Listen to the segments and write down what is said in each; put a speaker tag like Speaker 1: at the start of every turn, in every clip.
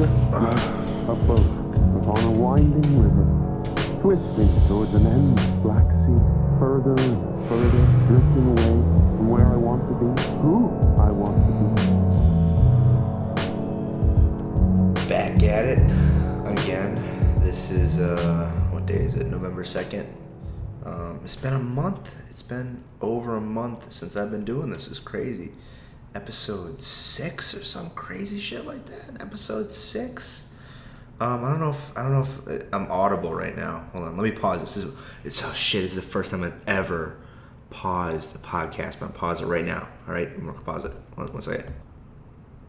Speaker 1: just like a boat upon a winding river, twisting towards an endless black sea, further and further, drifting away from where I want to be, who I want to be.
Speaker 2: Back at it again. This is, what day is it? November 2nd. It's been a month. It's been over a month since I've been doing this. It's crazy. Episode 6 or some crazy shit like that. Episode 6. I don't know if I'm audible right now. Hold on, let me pause this. This is the first time I've ever paused the podcast. I'm gonna pause it right now. All right, I'm gonna pause it. One second.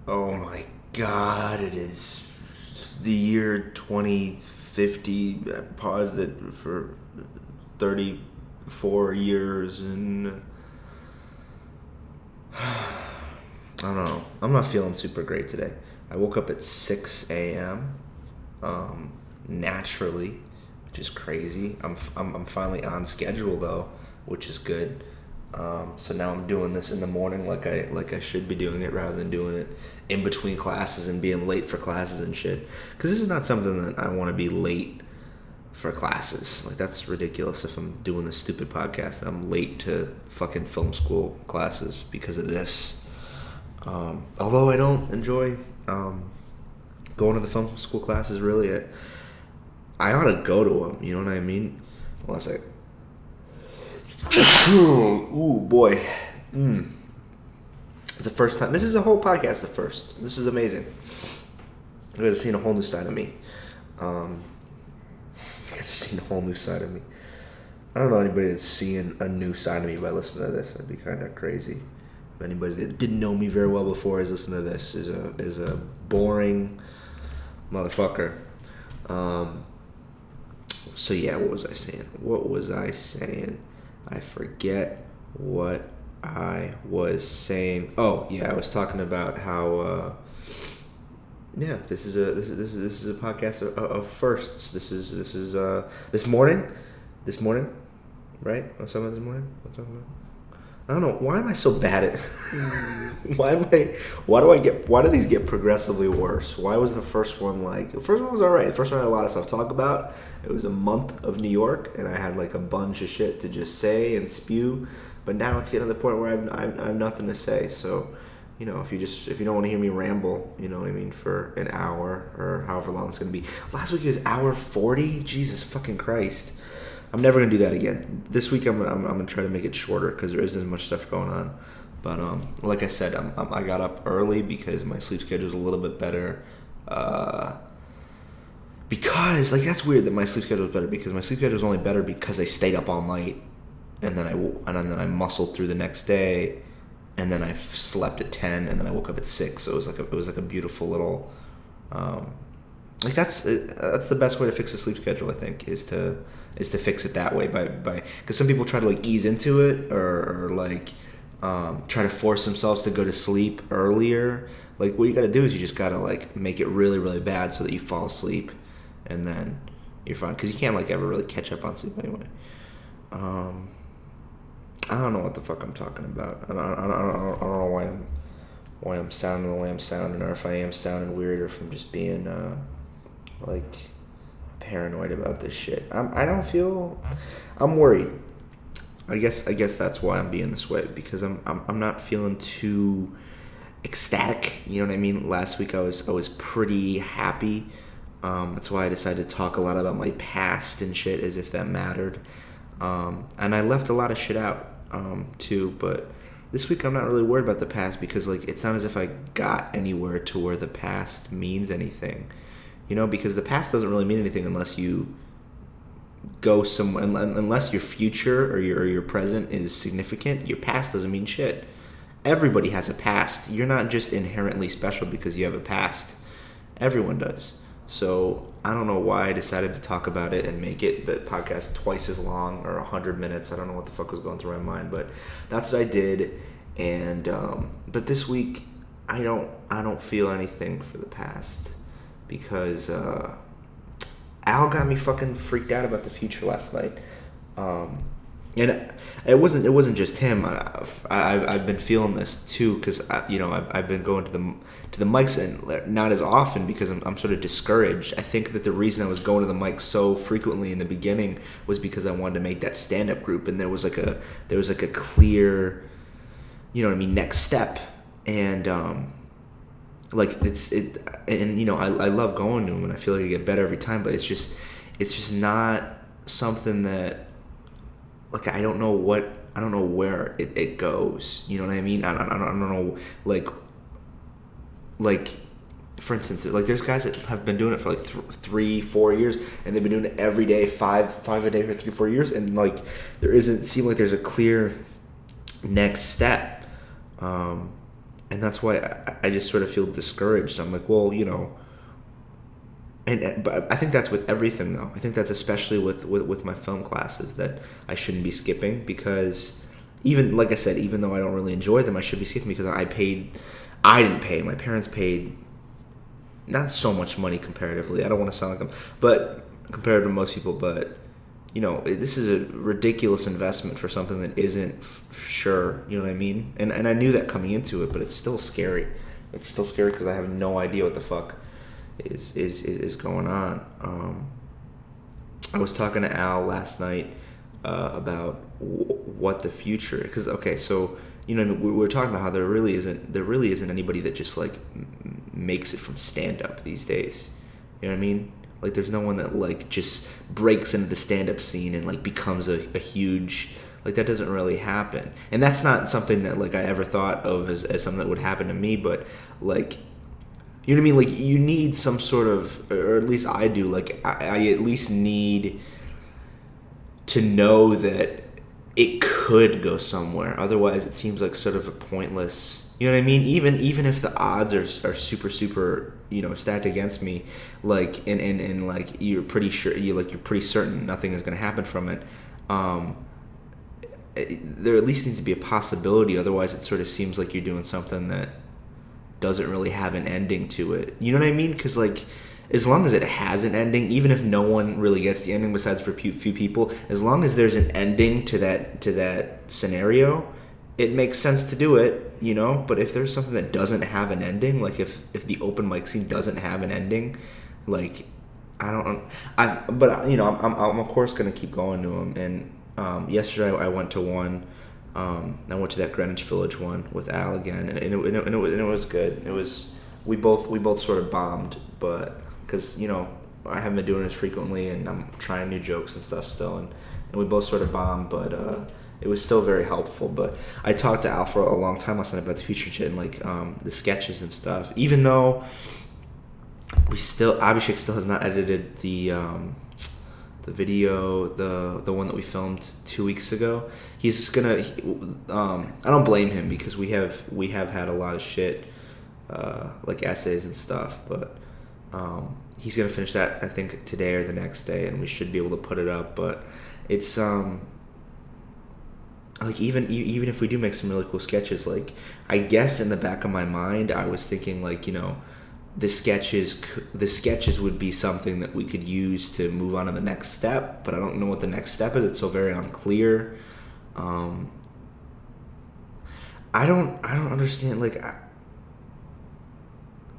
Speaker 2: Oh my God, it is the year 2050. I paused it for 34 years and I don't know. I'm not feeling super great today. I woke up at 6 a.m. Naturally, which is crazy. I'm finally on schedule though, which is good. So now I'm doing this in the morning like I should be doing it rather than doing it in between classes and being late for classes and shit. Because this is not something that I want to be late for classes. Like, that's ridiculous if I'm doing this stupid podcast and I'm late to fucking film school classes because of this. Although I don't enjoy going to the film school classes, really. I ought to go to them, you know what I mean? Hold on a sec. Ooh, boy. It's the first time. This is a whole podcast at first. This is amazing. You guys have seen a whole new side of me. I don't know anybody that's seeing a new side of me by listening to this. That'd be kind of crazy. If anybody that didn't know me very well before is listening to this is a boring motherfucker. So yeah, what was I saying? I forget what I was saying. Oh yeah, I was talking about how this is a podcast of firsts. This is this morning, right? What's talking about this morning? What I'm talking about? I don't know. Why am I so bad at? Why do these get progressively worse? Why was the first one like? The first one was alright. The first one I had a lot of stuff to talk about. It was a month of New York, and I had like a bunch of shit to just say and spew. But now it's getting to the point where I have nothing to say. So, you know, if you don't want to hear me ramble, you know what I mean, for an hour or however long it's gonna be. Last week it was hour 40. Jesus fucking Christ. I'm never gonna do that again. This week I'm gonna try to make it shorter because there isn't as much stuff going on. But like I said, I got up early because my sleep schedule is a little bit better. Because like that's weird that my sleep schedule is better because my sleep schedule is only better because I stayed up all night and then I muscled through the next day and then I slept at 10 and then I woke up at 6. So it was like a beautiful little. Like that's the best way to fix a sleep schedule, I think, is to fix it that way by because some people try to like ease into it or like try to force themselves to go to sleep earlier. Like what you got to do is you just got to like make it really really bad so that you fall asleep and then you're fine because you can't like ever really catch up on sleep anyway. I don't know what the fuck I'm talking about. I don't know why I'm sounding the way I'm sounding, or if I am sounding weird, or if I'm just being like paranoid about this shit. I'm worried. I guess that's why I'm being this way, because I'm not feeling too ecstatic, you know what I mean? Last week I was pretty happy. That's why I decided to talk a lot about my past and shit as if that mattered. And I left a lot of shit out too, but this week I'm not really worried about the past because like it's not as if I got anywhere to where the past means anything. You know, because the past doesn't really mean anything unless you go somewhere, unless your future or your present is significant. Your past doesn't mean shit. Everybody has a past. You're not just inherently special because you have a past. Everyone does. So I don't know why I decided to talk about it and make it the podcast twice as long or 100 minutes. I don't know what the fuck was going through my mind, but that's what I did. And but this week I don't feel anything for the past. Because Al got me fucking freaked out about the future last night. And it wasn't just him. I've been feeling this too because I've been going to the mics and not as often because I'm sort of discouraged. I think that the reason I was going to the mics so frequently in the beginning was because I wanted to make that stand up group, and there was like a clear, you know what I mean, next step, and like I love going to them and I feel like I get better every time, but it's just not something that, like, I don't know where it goes. You know what I mean? I don't know, like for instance, like there's guys that have been doing it for like 3-4 years, and they've been doing it every day, five a day for 3-4 years, and like seem like there's a clear next step, and that's why I just sort of feel discouraged. I'm like, well, but I think that's with everything, though. I think that's especially with my film classes that I shouldn't be skipping, because even, like I said, even though I don't really enjoy them, I should be skipping because I didn't pay. My parents paid not so much money comparatively. I don't want to sound like them, but compared to most people, but this is a ridiculous investment for something that isn't sure. You know what I mean? And I knew that coming into it, but it's still scary. It's still scary because I have no idea what the fuck is going on. I was talking to Al last night about what the future, because okay, so we were talking about how there really isn't anybody that just like makes it from stand up these days. You know what I mean? Like there's no one that like just breaks into the stand up scene and like becomes a huge, like that doesn't really happen. And that's not something that like I ever thought of as something that would happen to me, but like, you know what I mean? Like you need some sort of, or at least I do, like I at least need to know that it could go somewhere. Otherwise it seems like sort of a pointless, you know what I mean? Even if the odds are super stacked against me, like and like you're pretty sure, you're pretty certain nothing is going to happen from it. There at least needs to be a possibility. Otherwise it sort of seems like you're doing something that doesn't really have an ending to it. You know what I mean? Because like, as long as it has an ending, even if no one really gets the ending besides for a few people, as long as there's an ending to that scenario, it makes sense to do it, But if there's something that doesn't have an ending, like if the open mic scene doesn't have an ending, like I'm of course gonna keep going to them. And yesterday I went to one. I went to that Greenwich Village one with Al again, and it was good. We both sort of bombed, but because I haven't been doing this frequently, and I'm trying new jokes and stuff still, and we both sort of bombed, but it was still very helpful. But I talked to Al for a long time last night about the future shit and like the sketches and stuff. Even though Abhishek still has not edited the video, the one that we filmed 2 weeks ago. He's gonna. I don't blame him because we have had a lot of shit, like essays and stuff. But he's gonna finish that I think today or the next day, and we should be able to put it up. But it's like even if we do make some really cool sketches, like I guess in the back of my mind I was thinking like the sketches would be something that we could use to move on to the next step, but I don't know what the next step is. It's so very unclear. I don't understand. Like,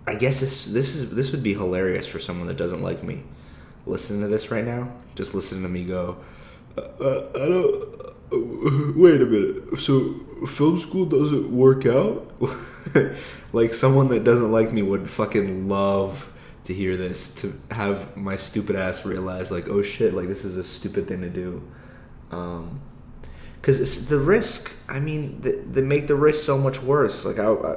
Speaker 2: I guess this would be hilarious for someone that doesn't like me. Listening to this right now, just listening to me go. I don't. Wait a minute. So film school doesn't work out? Like someone that doesn't like me would fucking love to hear this, to have my stupid ass realize like, oh shit, like this is a stupid thing to do. Because it's the risk. I mean, they make the risk so much worse. Like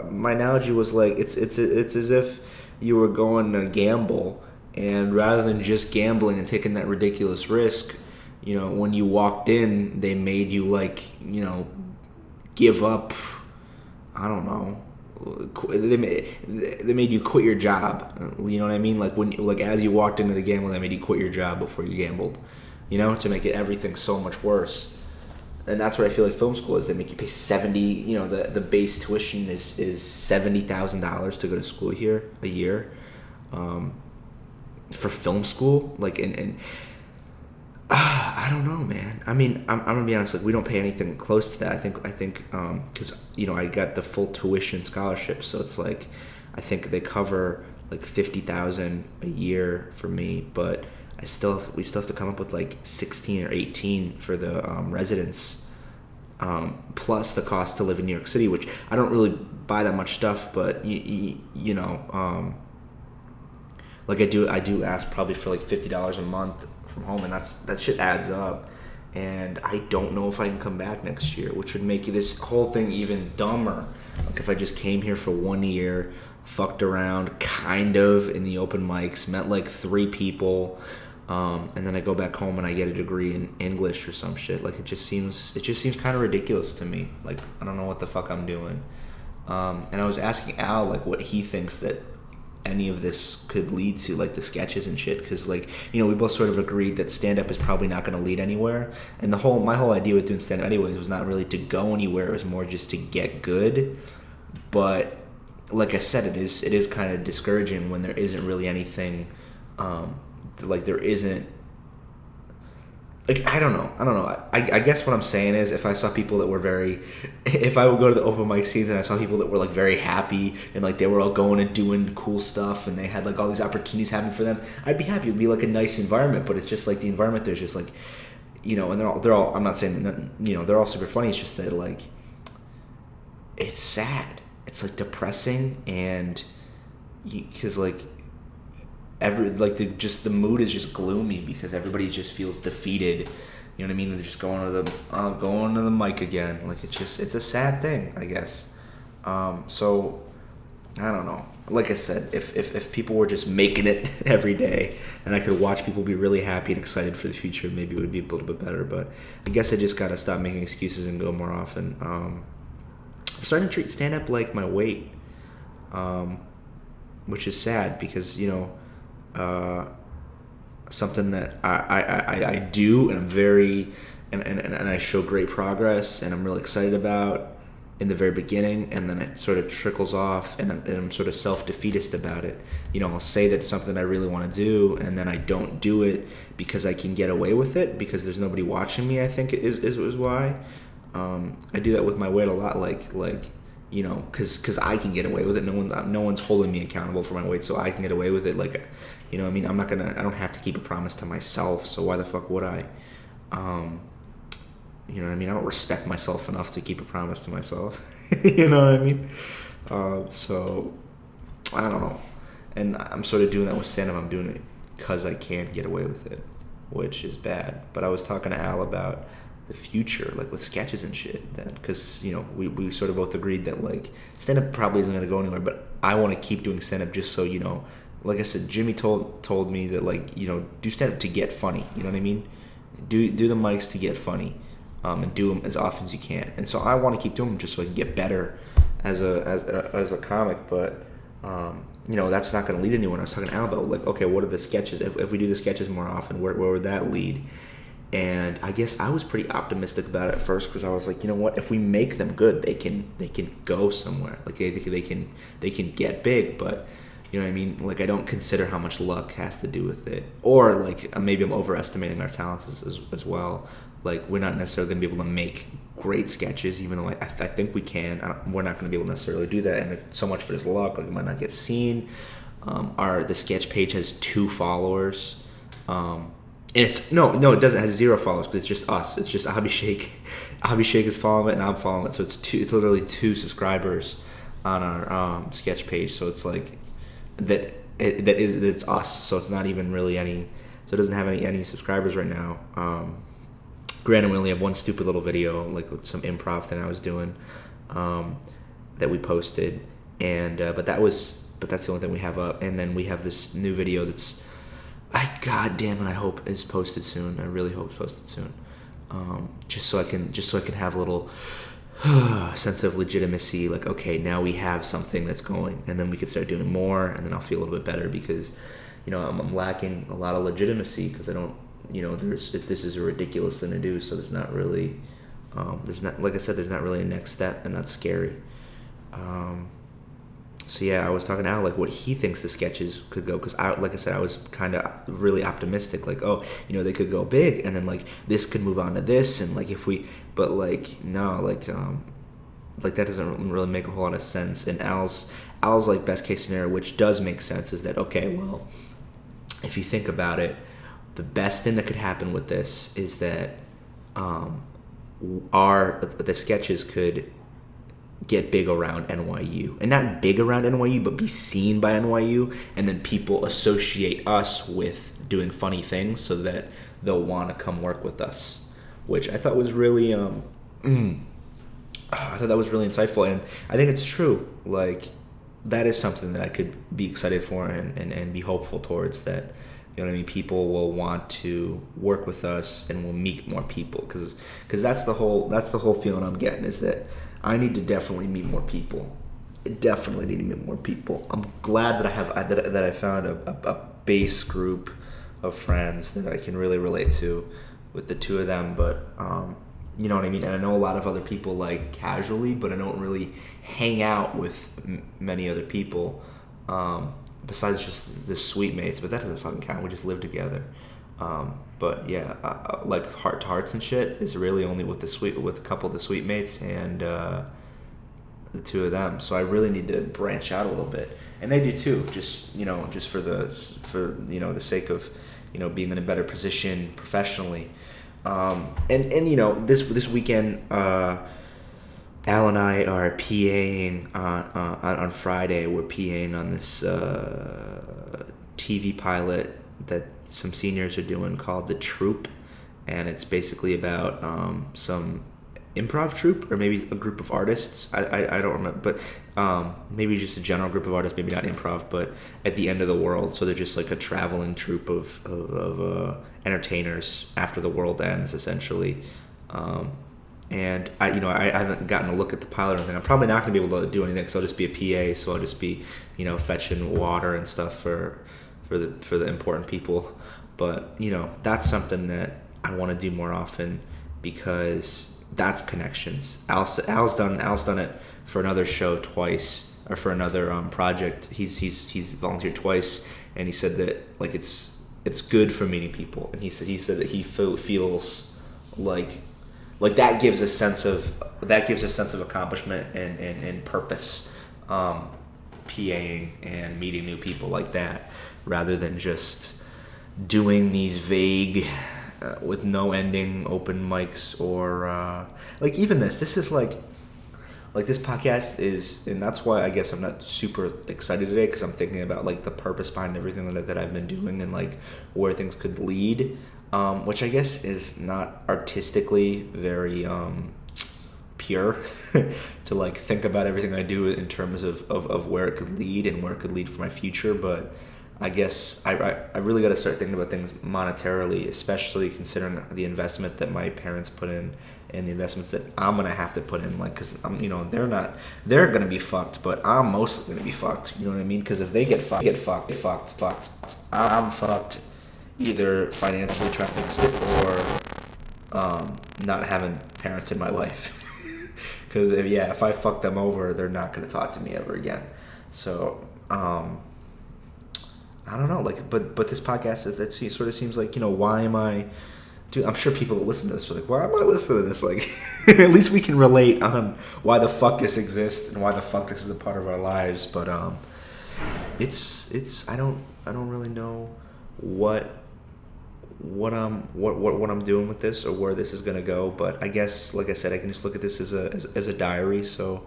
Speaker 2: my analogy was like it's as if you were going to gamble, and rather than just gambling and taking that ridiculous risk, when you walked in, they made you like give up. I don't know. They made you quit your job. You know what I mean? Like as you walked into the gamble, they made you quit your job before you gambled. To make everything so much worse. And that's what I feel like film school is. They make you pay $70. The base tuition is $70,000 to go to school here a year, for film school. Like and I don't know, man. I mean, I'm gonna be honest. Like, we don't pay anything close to that. I think, because I got the full tuition scholarship, so it's like, I think they cover like 50,000 a year for me, but we still have to come up with like 16 or 18 for the residence, plus the cost to live in New York City, which I don't really buy that much stuff, but like I do ask probably for like $50 a month from home, and that shit adds up. And I don't know if I can come back next year, which would make this whole thing even dumber. Like, if I just came here for 1 year, fucked around kind of in the open mics, met like 3 people, and then I go back home and I get a degree in English or some shit. Like, it just seems kind of ridiculous to me. Like, I don't know what the fuck I'm doing. And I was asking Al like what he thinks that any of this could lead to, like the sketches and shit, because like, we both sort of agreed that stand-up is probably not going to lead anywhere, and my whole idea with doing stand-up anyways was not really to go anywhere. It was more just to get good. But like I said, it is kind of discouraging when there isn't really anything, like there isn't, like, I don't know. I guess what I'm saying is, if I saw people that were if I would go to the open mic scenes and I saw people that were like very happy and like they were all going and doing cool stuff and they had like all these opportunities happening for them, I'd be happy. It'd be like a nice environment. But it's just like the environment there's just like, and they're all. I'm not saying that, they're all super funny. It's just that like, it's sad. It's like depressing, and because like, the mood is just gloomy because everybody just feels defeated. You know what I mean? They're just going to the mic again. Like, it's a sad thing, I guess. So I don't know. Like I said, if people were just making it every day and I could watch people be really happy and excited for the future, maybe it would be a little bit better. But I guess I just gotta stop making excuses and go more often. I'm starting to treat stand-up like my weight, which is sad because, something that I do, and I'm very, and I show great progress, and I'm really excited about in the very beginning, and then it sort of trickles off, and I'm sort of self-defeatist about it. I'll say that it's something I really want to do, and then I don't do it because I can get away with it, because there's nobody watching me, I think is why. I do that with my weight a lot, because I can get away with it. No one's holding me accountable for my weight, so I can get away with it. Like, I don't have to keep a promise to myself, so why the fuck would I? I don't respect myself enough to keep a promise to myself. You know what I mean? So, I don't know. And I'm sort of doing that with stand-up. I'm doing it because I can't get away with it, which is bad. But I was talking to Al about the future, like with sketches and shit, that because we sort of both agreed that like stand-up probably isn't going to go anywhere, but I want to keep doing stand-up just so, like I said, Jimmy told me that like, do stand-up to get funny, you know what I mean? Do the mics to get funny, and do them as often as you can. And so I want to keep doing them just so I can get better as a comic. But that's not going to lead anywhere. I was talking to Al about like, okay, what are the sketches? If we do the sketches more often, where would that lead? And I guess I was pretty optimistic about it at first, because I was like, you know what? If we make them good, they can go somewhere. Like they can get big. But you know what I mean? Like, I don't consider how much luck has to do with it, or like maybe I'm overestimating our talents as well. Like, we're not necessarily going to be able to make great sketches, even though I think we can. We're not going to be able to necessarily do that, and so much of it is luck. Like, it might not get seen. The sketch page has 2 followers. It's no, it doesn't. It has 0 followers because it's just us. It's just Abhishek. Abhishek is following it, and I'm following it. So it's literally 2 subscribers on our sketch page. So it's like it's us. So it's not even really any. So it doesn't have any subscribers right now. Granted, we only have 1 stupid little video, like with some improv thing I was doing, that we posted, and but that's the only thing we have up. And then we have this new video that's. God damn it! I hope is posted soon. I really hope it's posted soon. Just so I can have a little sense of legitimacy. Like, okay, now we have something that's going, and then we can start doing more, and then I'll feel a little bit better, because, I'm lacking a lot of legitimacy, because I don't, this is a ridiculous thing to do. So there's not really, like I said, there's not really a next step, and that's scary. So yeah, I was talking to Al like what he thinks the sketches could go, because like I said, I was kind of really optimistic, like, oh, they could go big, and then like this could move on to this, and like if we, but like no, like that doesn't really make a whole lot of sense. And Al's like best case scenario, which does make sense, is that okay, well, if you think about it, the best thing that could happen with this is that the sketches could get big around NYU, and not big around NYU, but be seen by NYU, and then people associate us with doing funny things so that they'll want to come work with us, which I thought was really I thought that was really insightful, and I think it's true. Like, that is something that I could be excited for and be hopeful towards, that, you know what I mean, people will want to work with us and we'll meet more people, because that's the whole feeling I'm getting, is that I need to definitely meet more people. I definitely need to meet more people. I'm glad that I found a base group of friends that I can really relate to with the two of them, but you know what I mean? And I know a lot of other people, like, casually, but I don't really hang out with many other people besides just the suite mates, but that doesn't fucking count. We just live together. But yeah, like heart to hearts and shit is really only with a couple of the suite mates and the two of them. So I really need to branch out a little bit, and they do too. Just for the sake of being in a better position professionally. And this weekend, Al and I are PAing on Friday. We're PAing on this TV pilot that some seniors are doing called The Troupe, and it's basically about some improv troupe, or maybe a group of artists. I don't remember, but maybe just a general group of artists, maybe not improv, but at the end of the world. So they're just like a traveling troupe of entertainers after the world ends, essentially. And I haven't gotten a look at the pilot or anything. I'm probably not going to be able to do anything because I'll just be a PA, so I'll just be fetching water and stuff for the important people. But that's something that I want to do more often, because that's connections. Al's done it for another show twice, or for another project. He's volunteered twice, and he said that like it's good for meeting people, and he said that he feels like that gives a sense of accomplishment and purpose, PAing and meeting new people like that, rather than just doing these vague with no ending open mics, or like even this is like this podcast is, and that's why I guess I'm not super excited today, because I'm thinking about like the purpose behind everything that I've been doing, and like where things could lead, which I guess is not artistically very pure to like think about everything I do in terms of where it could lead and where it could lead for my future. But I guess I really got to start thinking about things monetarily, especially considering the investment that my parents put in and the investments that I'm gonna have to put in. Like, cause they're gonna be fucked, but I'm mostly gonna be fucked. You know what I mean? Because if they get fucked, I'm fucked, either financially trying to fix it, or not having parents in my life. Because if I fuck them over, they're not gonna talk to me ever again. So I don't know, like, but this podcast sort of seems like, why am I? Dude, I'm sure people that listen to this are like, why am I listening to this? Like, at least we can relate on why the fuck this exists and why the fuck this is a part of our lives. But it's I don't really know what I'm doing with this or where this is gonna go. But I guess, like I said, I can just look at this as a diary. So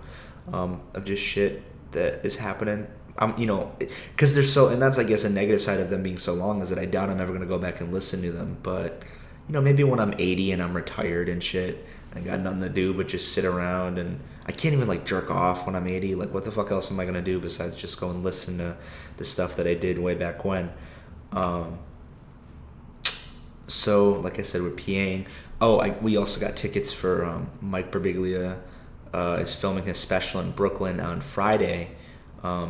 Speaker 2: of just shit that is happening. Because they're so, and that's, I guess, a negative side of them being so long, is that I doubt I'm ever going to go back and listen to them. But, maybe when I'm 80 and I'm retired and shit, I got nothing to do but just sit around, and I can't even, like, jerk off when I'm 80. Like, what the fuck else am I going to do besides just go and listen to the stuff that I did way back when? So, like I said, we're PAing. We also got tickets for Mike Birbiglia is filming his special in Brooklyn on Friday.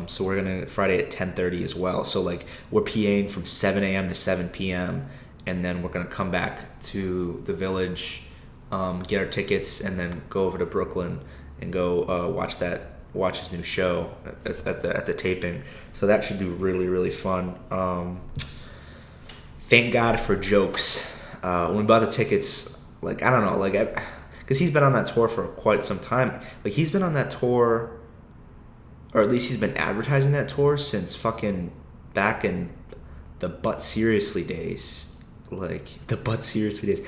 Speaker 2: So we're gonna Friday at 10:30 as well. So like we're PAing from 7 a.m. to 7 p.m. and then we're gonna come back to the Village, get our tickets, and then go over to Brooklyn and go watch that watch his new show at the taping. So that should be really, really fun. Thank God for Jokes. When we bought the tickets, like, I don't know, like, because he's been on that tour for quite some time. Like, he's been on that tour, or at least he's been advertising that tour since fucking back in the But Seriously days. Like, the But Seriously days.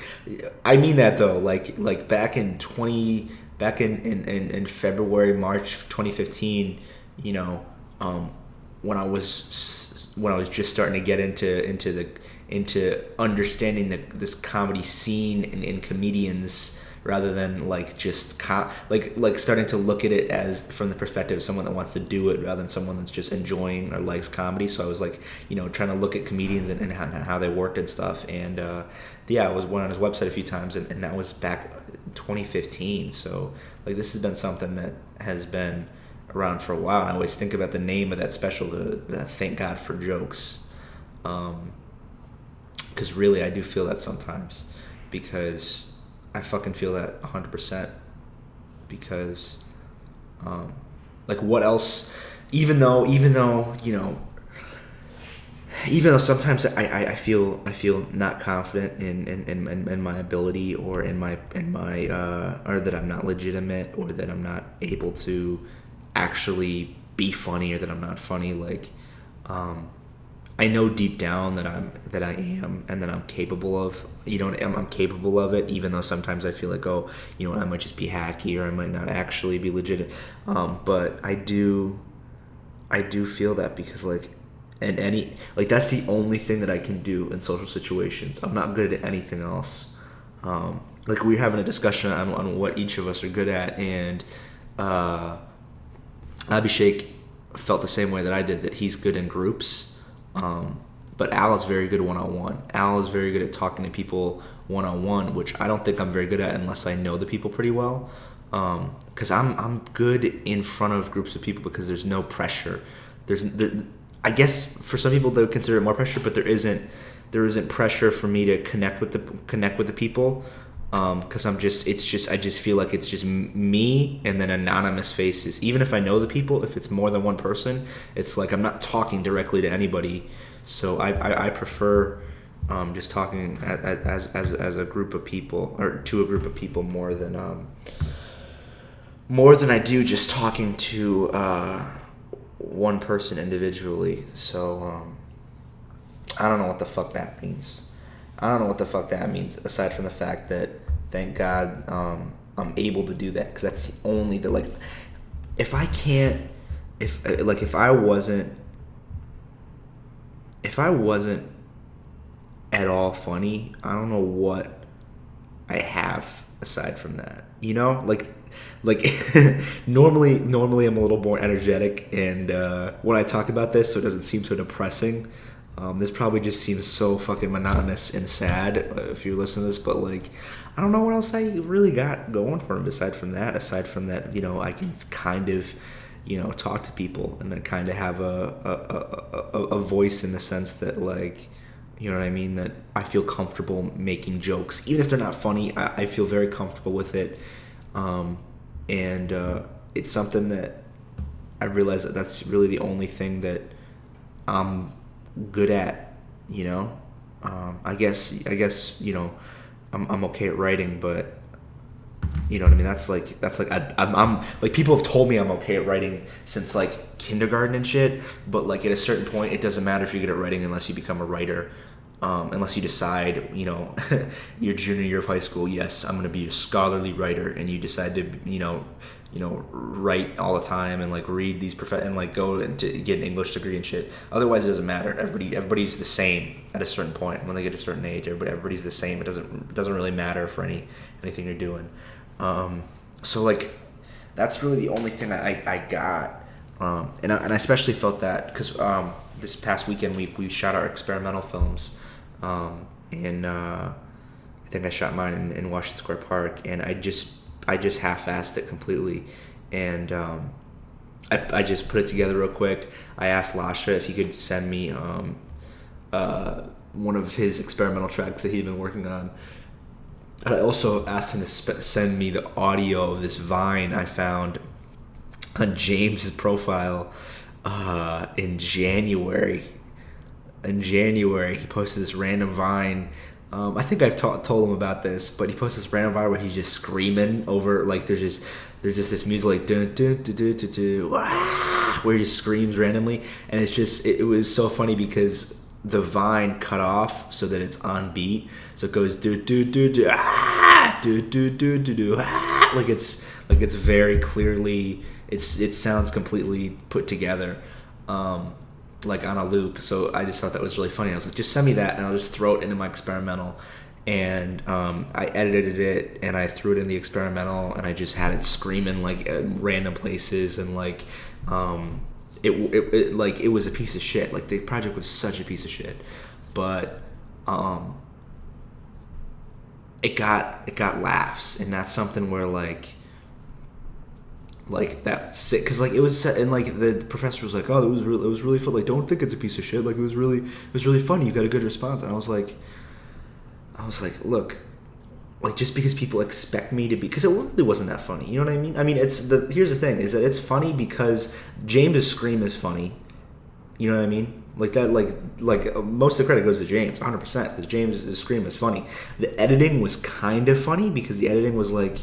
Speaker 2: I mean that, though. Like back in February, March 2015, you know, when I was just starting to get into understanding this comedy scene and comedians, rather than like just like starting to look at it as from the perspective of someone that wants to do it rather than someone that's just enjoying or likes comedy. So I was like, you know, trying to look at comedians and how they worked and stuff. And I went on his website a few times, and that was back 2015. So like, this has been something that has been around for a while. And I always think about the name of that special, the Thank God for Jokes, because really I do feel that sometimes, because I fucking feel that 100%, because like, what else, even though you know, even though sometimes I feel not confident in my ability, or in my or that I'm not legitimate, or that I'm not able to actually be funny, or that I'm not funny, like, I know deep down that I am, and that I'm capable of, you know, I'm capable of it, even though sometimes I feel like, oh, you know, I might just be hacky, or I might not actually be legit. But I do feel that, because like, and that's the only thing that I can do in social situations. I'm not good at anything else. Like, we were having a discussion on what each of us are good at, and Abhishek felt the same way that I did, that he's good in groups. But Al is very good one-on-one. Al is very good at talking to people one-on-one, which I don't think I'm very good at unless I know the people pretty well. Because I'm good in front of groups of people because there's no pressure. I guess for some people they would consider it more pressure, but there isn't pressure for me to connect with the people. Because I just feel like it's just me and then anonymous faces. Even if I know the people, if it's more than one person, it's like I'm not talking directly to anybody. So I prefer just talking as a group of people, or to a group of people, more than I do just talking to one person individually. So I don't know what the fuck that means. Aside from the fact that, thank God, I'm able to do that, because that's the only, like, if I wasn't at all funny, I don't know what I have aside from that, you know, like normally I'm a little more energetic, and when I talk about this, so it doesn't seem so depressing. This probably just seems so fucking monotonous and sad if you listen to this, but like, I don't know what else I really got going for him aside from that, you know, I can kind of, you know, talk to people, and then kind of have a voice, in the sense that, like, you know what I mean, that I feel comfortable making jokes, even if they're not funny. I feel very comfortable with it, and it's something that I realize that that's really the only thing that I'm good at, you know. I guess you know, I'm okay at writing, but you know what I mean, that's like I'm like, people have told me I'm okay at writing since like kindergarten and shit, but like, at a certain point, it doesn't matter if you're good at writing unless you become a writer, unless you decide, you know, your junior year of high school, yes, I'm going to be a scholarly writer, and you decide to, you know, write all the time, and like read these and like go to get an English degree and shit. Otherwise, it doesn't matter. Everybody's the same at a certain point. When they get to a certain age, everybody's the same. It doesn't really matter for anything you're doing. So like, that's really the only thing I got. And I especially felt that because this past weekend we shot our experimental films, and I think I shot mine in Washington Square Park, and I just half-assed it completely, and I just put it together real quick. I asked Lasha if he could send me one of his experimental tracks that he'd been working on. I also asked him to send me the audio of this Vine I found on James's profile in January. In January, he posted this random Vine. I think I've told him about this, but he posted this random Vine where he's just screaming over, like, there's just this music like dun dun dun dun dun dun, wah, where he just screams randomly, and it's just it was so funny because the Vine cut off so that it's on beat, so it goes do do do do ah do do do do do ah, like it's very clearly it sounds completely put together. Like on a loop. So I just thought that was really funny. I was like, just send me that and I'll just throw it into my experimental. And I edited it and I threw it in the experimental and I just had it screaming like at random places, and like it was a piece of shit. Like the project was such a piece of shit, but it got laughs, and that's something where like that's sick, because like it was, and like the professor was like, oh, it was really fun, like don't think it's a piece of shit, like it was really funny, you got a good response. And I was like look, like just because people expect me to be, because it really wasn't that funny, you know what I mean? I mean, here's the thing is that it's funny because James's scream is funny, you know what I mean? Like that, like most of the credit goes to James 100%, because James' scream is funny. The editing was kind of funny because the editing was like,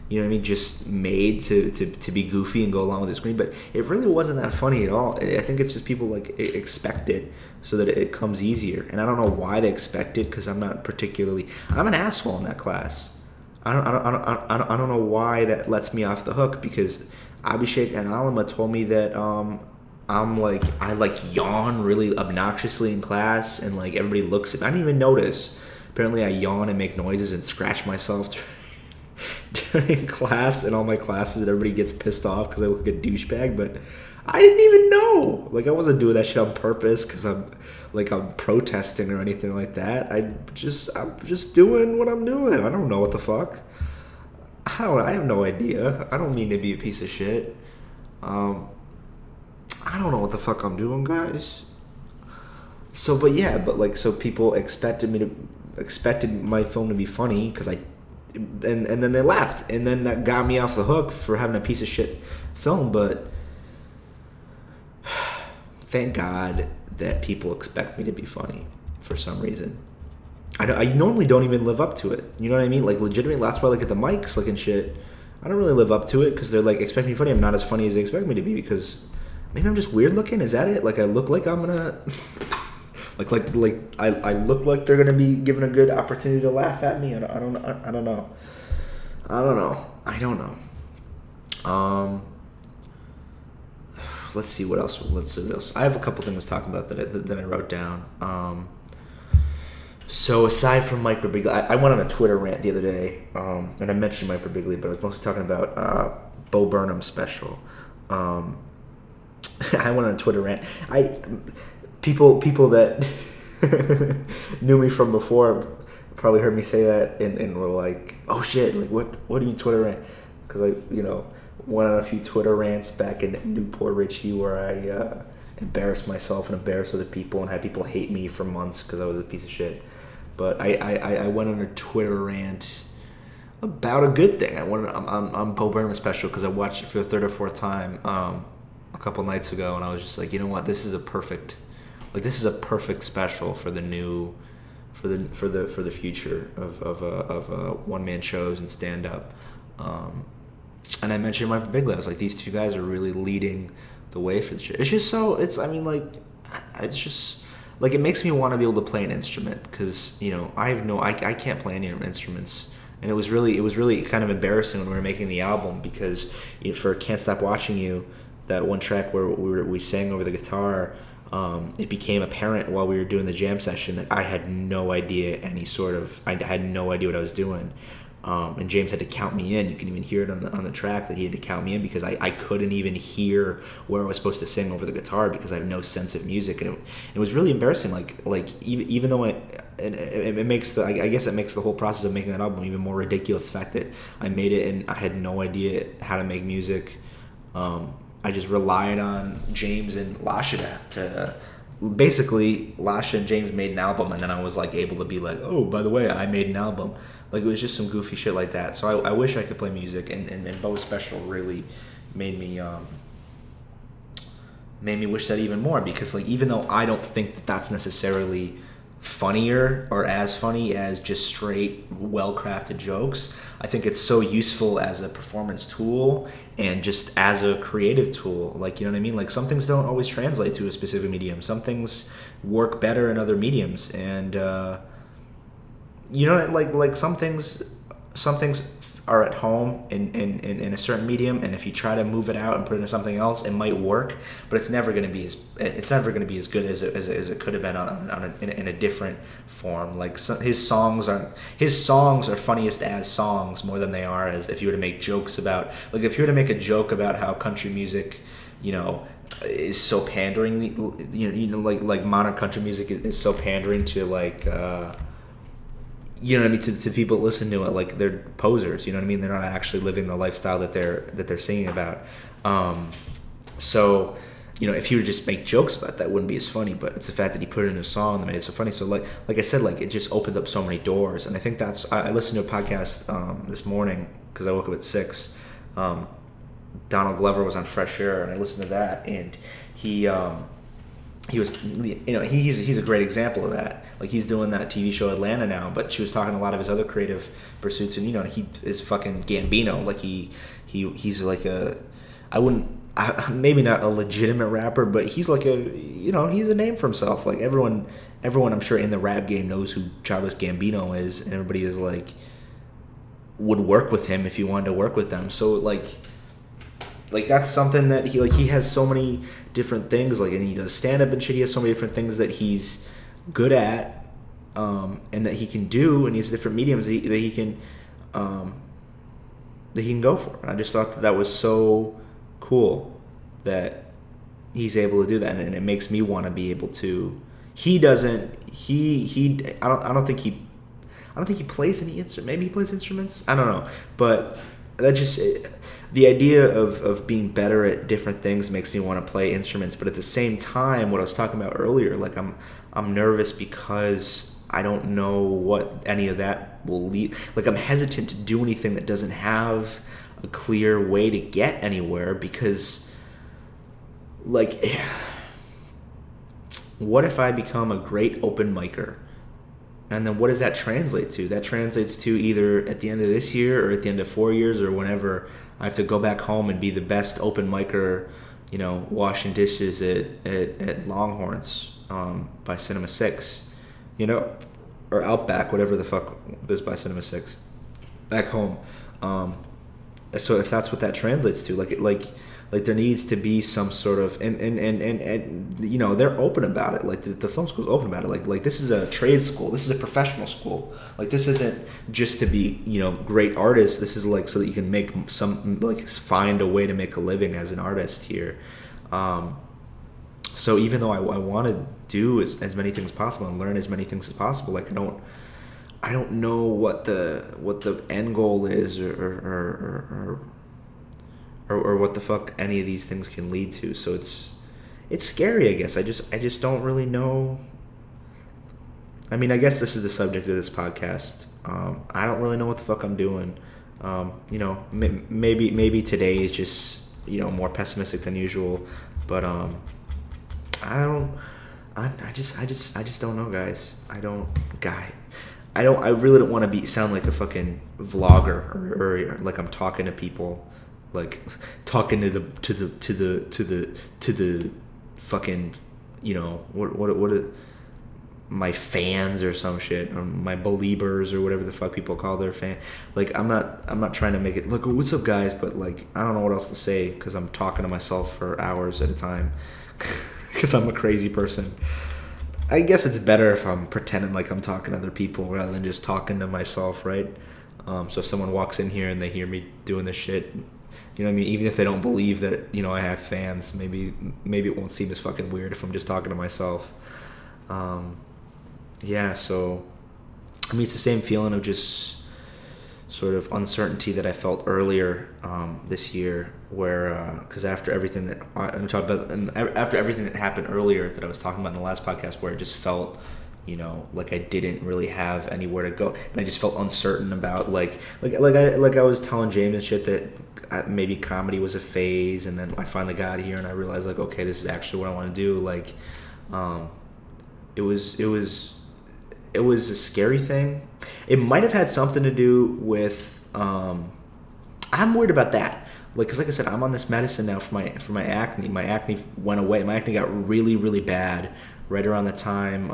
Speaker 2: you know what I mean, just made to be goofy and go along with the screen, but it really wasn't that funny at all. I think it's just people like expect it so that it comes easier, and I don't know why they expect it, because I'm an asshole in that class. I don't know why that lets me off the hook, because Abhishek and Alima told me that I yawn really obnoxiously in class, and like everybody looks at me. I didn't even notice. Apparently I yawn and make noises and scratch myself during class in all my classes, and everybody gets pissed off because I look like a douchebag, but I didn't even know. Like I wasn't doing that shit on purpose because I'm protesting or anything like that. I'm just doing what I'm doing. I don't know what the fuck. I have no idea. I don't mean to be a piece of shit. I don't know what the fuck I'm doing, guys. So, so people expected my film to be funny because and then they laughed, and then that got me off the hook for having a piece of shit film. But thank God that people expect me to be funny for some reason. I normally don't even live up to it. You know what I mean? Like legitimately, that's why like at the mics, like and shit, I don't really live up to it because they're like expect me funny. I'm not as funny as they expect me to be because maybe I'm just weird looking. Is that it? Like I look like I'm gonna. I look like they're gonna be given a good opportunity to laugh at me. I don't know. Let's see what else. I have a couple things to talk about that I wrote down. So aside from Mike Birbiglia, I went on a Twitter rant the other day, and I mentioned Mike Birbiglia, but I was mostly talking about Bo Burnham's special. I went on a Twitter rant. People that knew me from before probably heard me say that and were like, "Oh shit! Like what do you mean Twitter rant?" Because I went on a few Twitter rants back in Newport Richie where I embarrassed myself and embarrassed other people and had people hate me for months because I was a piece of shit. But I went on a Twitter rant about a good thing. I went on Bo Burnham's special because I watched it for the third or fourth time a couple nights ago, and I was just like, you know what, this is a perfect special for the future of one man shows and stand up. And I mentioned Mike Birbiglia. I was like, these two guys are really leading the way for the shit. It's just so it's just like it makes me want to be able to play an instrument because I can't play any instruments. And it was really kind of embarrassing when we were making the album because for Can't Stop Watching You, that one track where we sang over the guitar, it became apparent while we were doing the jam session that I had no idea I had no idea what I was doing. And James had to count me in. You can even hear it on the track that he had to count me in because I couldn't even hear where I was supposed to sing over the guitar because I have no sense of music, and it was really embarrassing. Like even though it makes I guess it makes the whole process of making that album even more ridiculous. The fact that I made it and I had no idea how to make music. I just relied on James and Lasha to basically Lasha and James made an album, and then I was like able to be like, oh, by the way, I made an album. Like it was just some goofy shit like that. So I wish I could play music, and Bo's special really made me made me wish that even more, because like even though I don't think that that's necessarily funnier or as funny as just straight well-crafted jokes, I think it's so useful as a performance tool and just as a creative tool. Like, you know what I mean? Like, some things don't always translate to a specific medium. Some things work better in other mediums, and you know, like some things are at home in a certain medium, and if you try to move it out and put it into something else, it might work, but it's never going to be as good as it could have been in a different form. Like, his songs are funniest as songs more than they are as if you were to make jokes about, like, if you were to make a joke about how country music, you know, is so pandering, you know, like modern country music is so pandering to, like, you know what I mean, to people that listen to it, like, they're posers, you know what I mean? They're not actually living the lifestyle that they're singing about. So, you know, if he would just make jokes about that, it wouldn't be as funny. But it's the fact that he put it in a song that made it so funny. So, like I said, like, it just opens up so many doors. And I think that's, I listened to a podcast this morning because I woke up at 6. Donald Glover was on Fresh Air, and I listened to that, and he was, you know, he's a great example of that. Like, he's doing that TV show Atlanta now, but she was talking a lot of his other creative pursuits, and, you know, he is fucking Gambino. Like, he's like maybe not a legitimate rapper, but he's like he's a name for himself. Like, everyone I'm sure in the rap game knows who Childish Gambino is, and everybody is like, would work with him if you wanted to work with them. So like that's something that he has so many different things, like, and he does stand up and shit. He has so many different things that he's good at, and that he can do, and he has different mediums that he can go for. And I just thought that was so cool that he's able to do that, and it makes me want to be able to. I don't think he plays any instrument. Maybe he plays instruments. I don't know, but that just. The idea of being better at different things makes me want to play instruments, but at the same time, what I was talking about earlier, like, I'm nervous because I don't know what any of that will lead. Like, I'm hesitant to do anything that doesn't have a clear way to get anywhere, because, like, what if I become a great open micer? And then what does that translate to? That translates to either at the end of this year or at the end of 4 years or whenever I have to go back home and be the best open micer, you know, washing dishes at Longhorns by Cinema 6, you know, or Outback, whatever the fuck this by Cinema 6, back home. So if that's what that translates to, like there needs to be some sort of, and you know, they're open about it. Like, the film school's open about it. Like this is a trade school. This is a professional school. Like, this isn't just to be, you know, great artists. This is like so that you can make some, like, find a way to make a living as an artist here. So even though I want to do as many things as possible and learn as many things as possible, like, I don't know what the end goal is or what the fuck any of these things can lead to. So it's scary, I guess. I just don't really know. I mean, I guess this is the subject of this podcast. I don't really know what the fuck I'm doing. You know, maybe today is just, you know, more pessimistic than usual, but I just don't know, guys. I really don't want to sound like a fucking vlogger or like I'm talking to people, like talking to the fucking, you know, what my fans or some shit, or my believers or whatever the fuck people call their fan. Like, I'm not trying to make it look, what's up, guys, but, like, I don't know what else to say because I'm talking to myself for hours at a time because I'm a crazy person. I guess it's better if I'm pretending like I'm talking to other people rather than just talking to myself, right? So if someone walks in here and they hear me doing this shit, you know what I mean? Even if they don't believe that, you know, I have fans, maybe it won't seem as fucking weird if I'm just talking to myself. Yeah, so, I mean, it's the same feeling of just sort of uncertainty that I felt earlier this year, where, because after everything that happened earlier that I was talking about in the last podcast, where it just felt You know, like I didn't really have anywhere to go, and I just felt uncertain about like I was telling James and shit that maybe comedy was a phase, and then I finally got here and I realized like, okay, this is actually what I want to do. Like, it was a scary thing. It might have had something to do with I'm worried about that. Like, cause like I said, I'm on this medicine now for my acne. My acne went away. My acne got really, really bad right around the time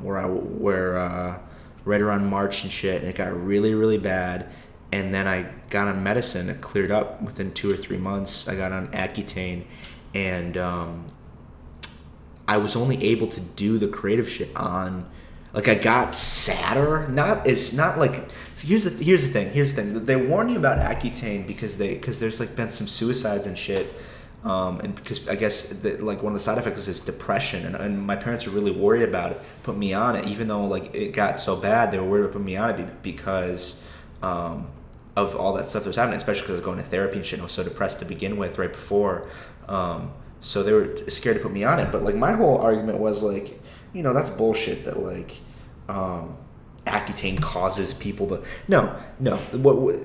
Speaker 2: right around March and shit, and it got really, really bad. And then I got on medicine. It cleared up within 2 or 3 months. I got on Accutane, and I was only able to do the creative shit on. Like, I got sadder. It's not like. So here's the thing. They warn you about Accutane because there's like been some suicides and shit, and because I guess like one of the side effects is depression, and my parents were really worried about it. Put me on it, even though like it got so bad, they were worried about putting me on it because of all that stuff that was happening, especially because I was going to therapy and shit. And I was so depressed to begin with right before, so they were scared to put me on it. But like my whole argument was like, you know, that's bullshit that like Accutane causes people to what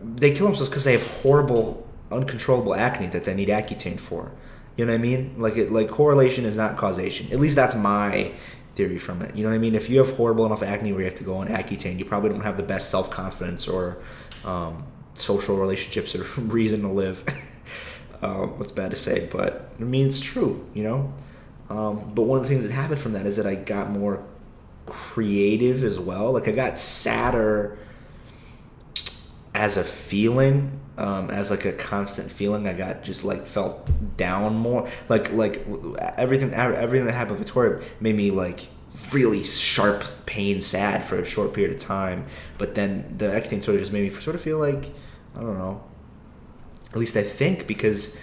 Speaker 2: they kill themselves because they have horrible uncontrollable acne that they need Accutane for. You know what I mean? Like correlation is not causation. At least that's my theory from it. You know what I mean? If you have horrible enough acne where you have to go on Accutane, you probably don't have the best self-confidence or social relationships or reason to live. What's bad to say, but I mean it's true, you know. But one of the things that happened from that is that I got more creative as well. Like I got sadder as a feeling, as like a constant feeling. I got just like felt down more. Like everything that happened with Victoria made me like really sharp pain sad for a short period of time. But then the Accutane sort of just made me sort of feel like, I don't know. At least I think, because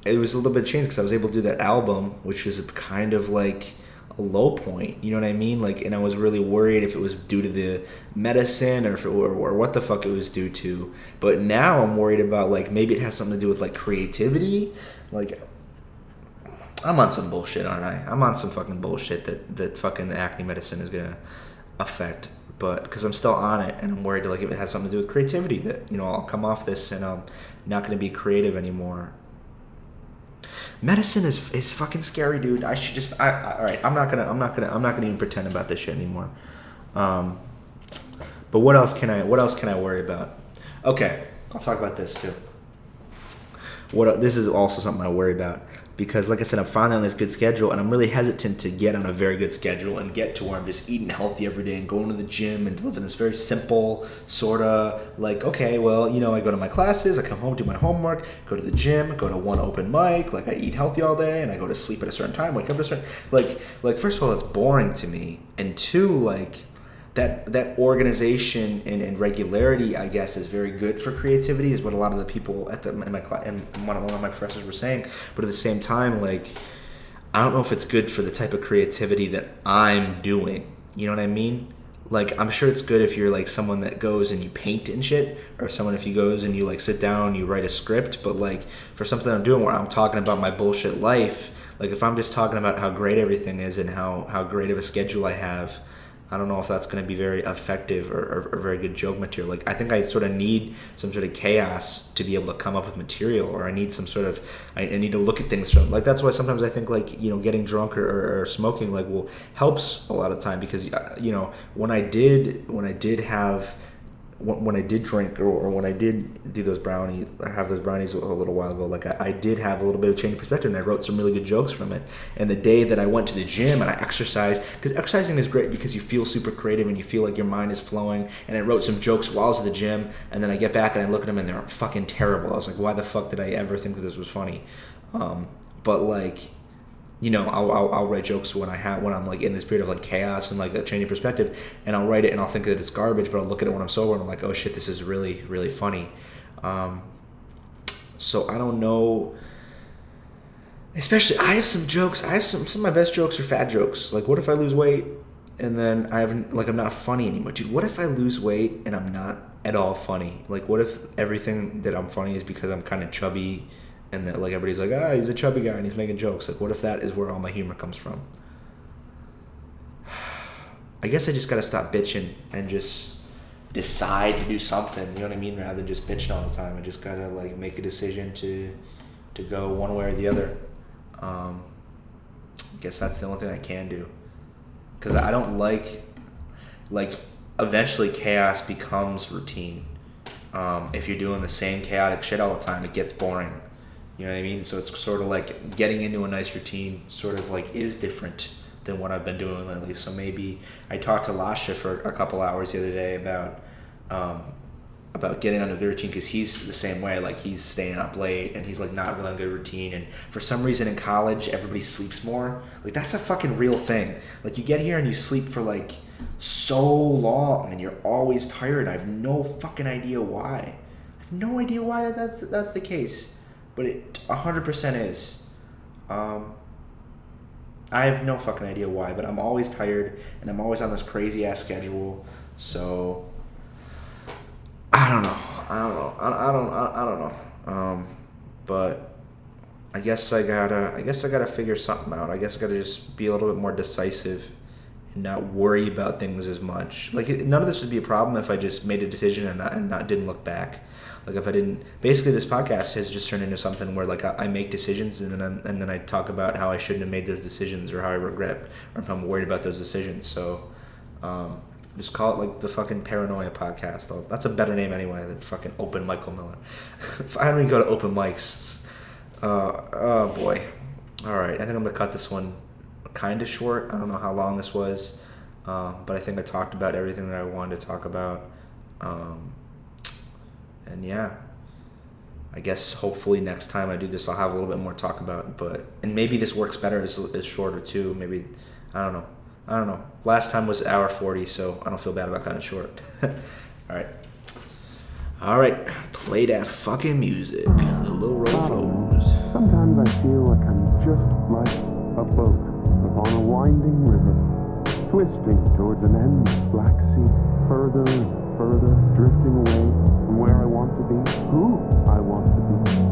Speaker 2: it was a little bit changed because I was able to do that album, which was kind of like a low point. You know what I mean? Like, and I was really worried if it was due to the medicine or what the fuck it was due to. But now I'm worried about like maybe it has something to do with like creativity. Like, I'm on some bullshit, aren't I? I'm on some fucking bullshit that fucking acne medicine is gonna affect. But because I'm still on it, and I'm worried like if it has something to do with creativity, that, you know, I'll come off this and I'm not going to be creative anymore. Medicine is fucking scary, dude. I should just all right. I'm not gonna even pretend about this shit anymore. But what else can I worry about? Okay, I'll talk about this too. This is also something I worry about. Because, like I said, I'm finally on this good schedule, and I'm really hesitant to get on a very good schedule and get to where I'm just eating healthy every day and going to the gym and living this very simple sort of, like, okay, well, you know, I go to my classes, I come home, do my homework, go to the gym, go to one open mic, like, I eat healthy all day, and I go to sleep at a certain time, wake up at a certain, like first of all, it's boring to me, and two, like, that organization and regularity, I guess, is very good for creativity, is what a lot of the people in my class and one of my professors were saying. But at the same time, like, I don't know if it's good for the type of creativity that I'm doing. You know what I mean? Like, I'm sure it's good if you're like someone that goes and you paint and shit, or someone if you goes and you like sit down, you write a script. But like for something I'm doing where I'm talking about my bullshit life, like if I'm just talking about how great everything is and how great of a schedule I have, I don't know if that's going to be very effective or very good joke material. Like, I think I sort of need some sort of chaos to be able to come up with material, or I need some sort of, I need to look at things from, like, that's why sometimes I think, like, you know, getting drunk or smoking, like, helps a lot of time, because, you know, when I did drink or when I did do those brownies, have those brownies a little while ago, like I did have a little bit of change of perspective, and I wrote some really good jokes from it. And the day that I went to the gym and I exercised, because exercising is great because you feel super creative and you feel like your mind is flowing, and I wrote some jokes while I was at the gym, and then I get back and I look at them and they're fucking terrible. I was like, why the fuck did I ever think that this was funny? But like, you know, I'll write jokes when I'm like in this period of like chaos and like a change of perspective, and I'll write it and I'll think that it's garbage, but I'll look at it when I'm sober and I'm like, oh shit, this is really, really funny. So I don't know. Especially, I have some jokes. Some of my best jokes are fat jokes. Like, what if I lose weight and then I'm not funny anymore? Dude, what if I lose weight and I'm not at all funny? Like, what if everything that I'm funny is because I'm kind of chubby, and that like everybody's like, he's a chubby guy and he's making jokes. Like, what if that is where all my humor comes from? I guess I just gotta stop bitching and just decide to do something. You know what I mean? Rather than just bitching all the time, I just gotta like make a decision to go one way or the other. I guess that's the only thing I can do. Because I don't like eventually chaos becomes routine. If you're doing the same chaotic shit all the time, it gets boring. You know what I mean? So it's sort of like getting into a nice routine sort of like is different than what I've been doing lately. So maybe I talked to Lasha for a couple hours the other day about getting on a good routine, because he's the same way. Like, he's staying up late and he's like not really on a good routine, and for some reason in college everybody sleeps more. Like, that's a fucking real thing. Like, you get here and you sleep for like so long and you're always tired. I have no fucking idea why. I have no idea why that's the case, but it 100% is. I have no fucking idea why, but I'm always tired and I'm always on this crazy ass schedule. So I don't know. But I guess I gotta figure something out. I guess I gotta just be a little bit more decisive and not worry about things as much. Like, none of this would be a problem if I just made a decision and not didn't look back. Like, if I didn't, basically this podcast has just turned into something where like I make decisions and then I talk about how I shouldn't have made those decisions, or how I regret, or if I'm worried about those decisions. So just call it like the fucking Paranoia Podcast. That's a better name anyway than fucking Open Michael Miller. If I don't even go to open mics. Oh boy. All right, I think I'm gonna cut this one kind of short. I don't know how long this was, but I think I talked about everything that I wanted to talk about. And yeah, I guess hopefully next time I do this, I'll have a little bit more to talk about. And maybe this works better as shorter too. Maybe, I don't know. Last time was hour 40, so I don't feel bad about cutting it short. All right, play that fucking music. The low road flows.
Speaker 1: Sometimes I feel like I'm just like a boat upon a winding river, twisting towards an endless black sea, further and further, drifting away from where I want to be, who I want to be.